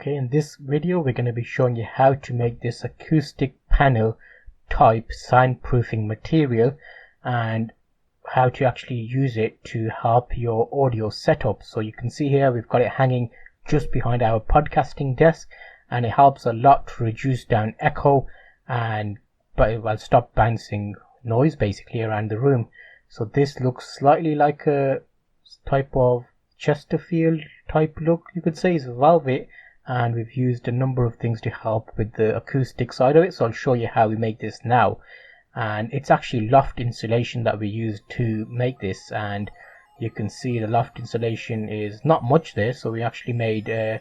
Okay, in this video we're going to be showing you how to make this acoustic panel type soundproofing material and how to actually use it to help your audio setup. So you can see here we've got it hanging just behind our podcasting desk, and it helps a lot to reduce down echo and stop bouncing noise basically around the room. So this looks slightly like a type of Chesterfield type look, you could say. It's velvet, and we've used a number of things to help with the acoustic side of it, so I'll show you how we make this now. And it's actually loft insulation that we used to make this, and you can see the loft insulation is not much there, so we actually made a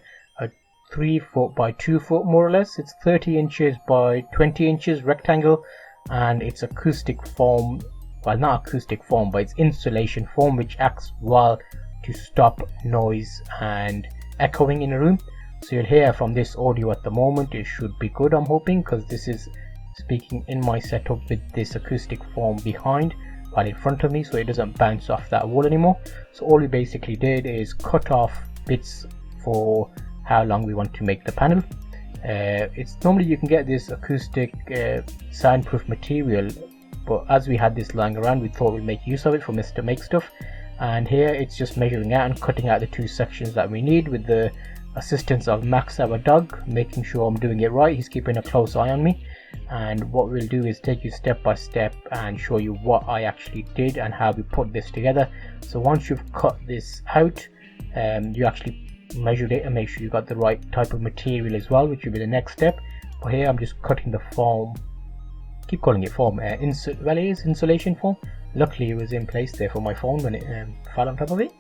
3 foot by 2 foot more or less. It's 30 inches by 20 inches rectangle, and it's acoustic foam. Well, not acoustic foam, but it's insulation foam, which acts well to stop noise and echoing in a room. So you'll hear from this audio at the moment, it should be good, I'm hoping, because this is speaking in my setup with this acoustic foam behind while in front of me, so it doesn't bounce off that wall anymore. So all we basically did is cut off bits for how long we want to make the panel. It's normally you can get this acoustic soundproof material, but as we had this lying around, we thought we'd make use of it for Mr. Make Stuff. And here it's just measuring out and cutting out the 2 sections that we need with the assistance of Max, our dog, making sure I'm doing it right. He's keeping a close eye on me. And what we'll do is take you step by step and show you what I actually did and how we put this together. So once you've cut this out, you actually measured it and make sure you got the right type of material as well, which will be the next step. But here I'm just cutting the foam, keep calling it foam, it is insulation foam. Luckily it was in place there for my phone when it fell on top of it.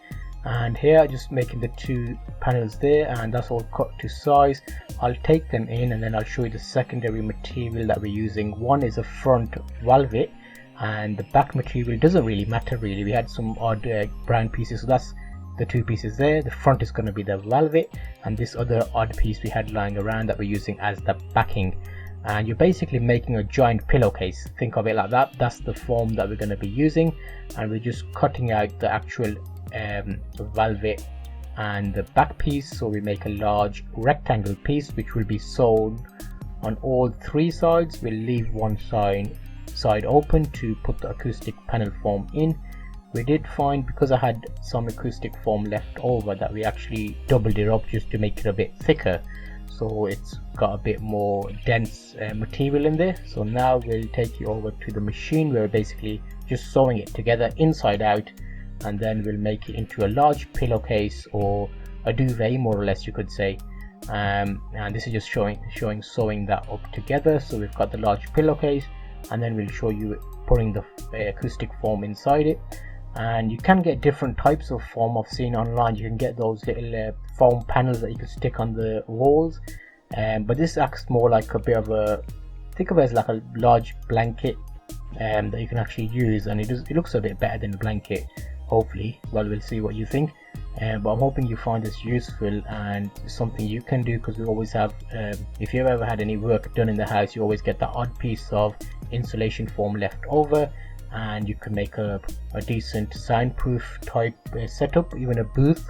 And here just making the 2 panels there, and that's all cut to size. I'll take them in and then I'll show you the secondary material that we're using. One is a front velvet, and the back material doesn't really matter really. We had some odd brown pieces, so that's the 2 pieces there. The front is going to be the velvet, and this other odd piece we had lying around that we're using as the backing. And you're basically making a giant pillowcase, think of it like that. That's the foam that we're going to be using, and we're just cutting out the actual velvet and the back piece, so we make a large rectangle piece which will be sewn on all 3 sides. We'll leave one side open to put the acoustic panel foam in. We did find, because I had some acoustic foam left over, that we actually doubled it up just to make it a bit thicker, so it's got a bit more dense material in there. So now we'll take you over to the machine where we're basically just sewing it together inside out, and then we'll make it into a large pillowcase or a duvet, more or less you could say. And this is just showing sewing that up together. So we've got the large pillowcase, and then we'll show you putting the acoustic foam inside it. And you can get different types of foam. I've seen online you can get those little foam panels that you can stick on the walls, but this acts more like a bit of a, think of it as like a large blanket that you can actually use, and it looks a bit better than a blanket, hopefully. Well, we'll see what you think, but I'm hoping you find this useful and something you can do, because we always have, if you've ever had any work done in the house, you always get that odd piece of insulation foam left over, and you can make a decent soundproof type setup, even a booth.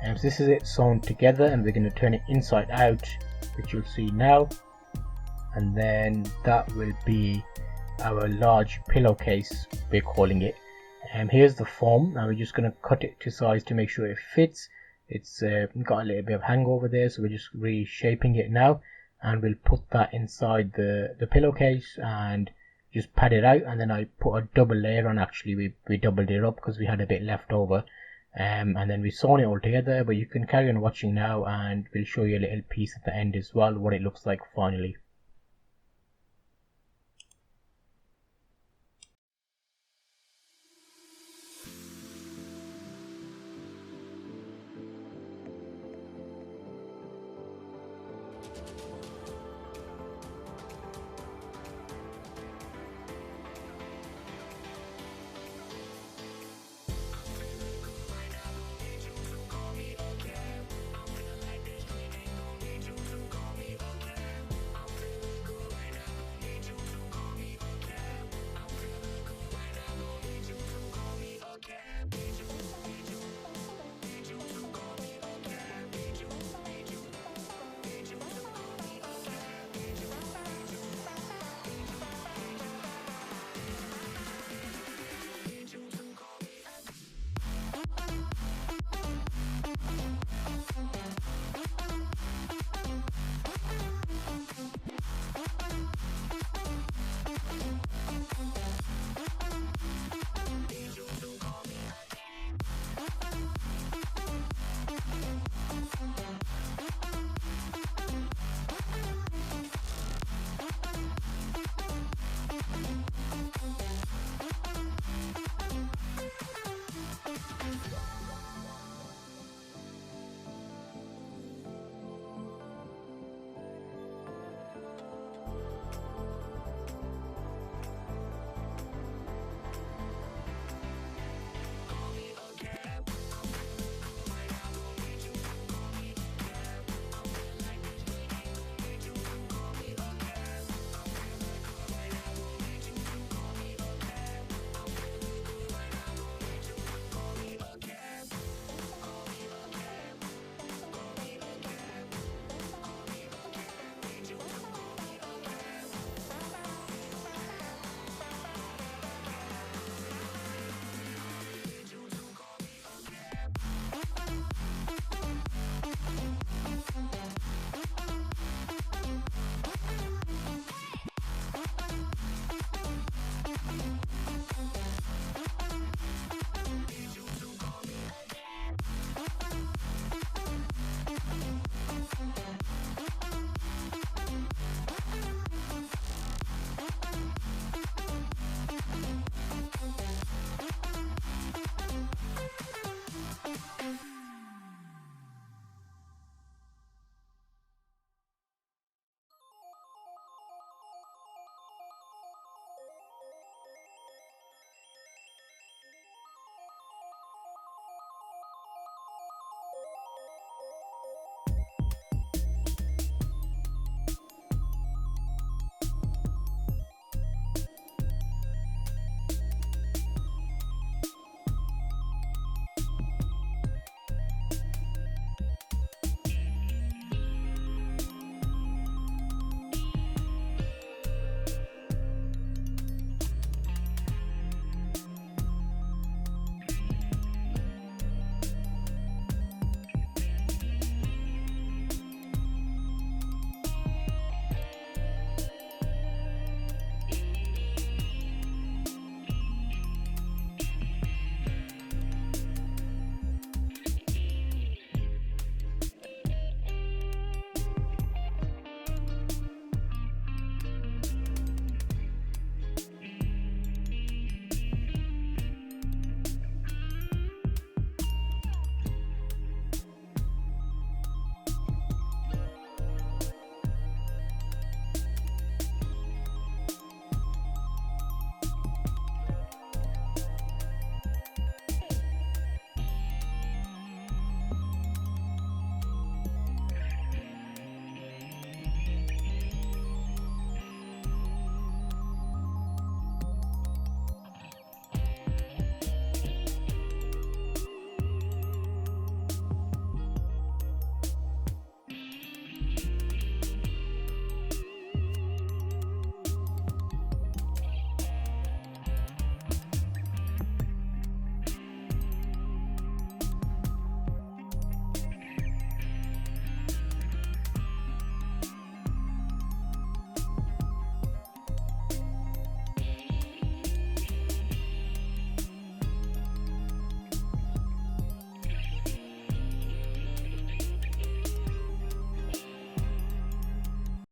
So this is it sewn together, and we're going to turn it inside out, which you'll see now, and then that will be our large pillowcase, we're calling it. Here's the foam. Now we're just going to cut it to size to make sure it fits. It's got a little bit of hangover there, so we're just reshaping it now, and we'll put that inside the pillowcase and just pad it out. And then I put a double layer on. Actually we doubled it up because we had a bit left over, and then we sewn it all together. But you can carry on watching now, and we'll show you a little piece at the end as well, what it looks like finally.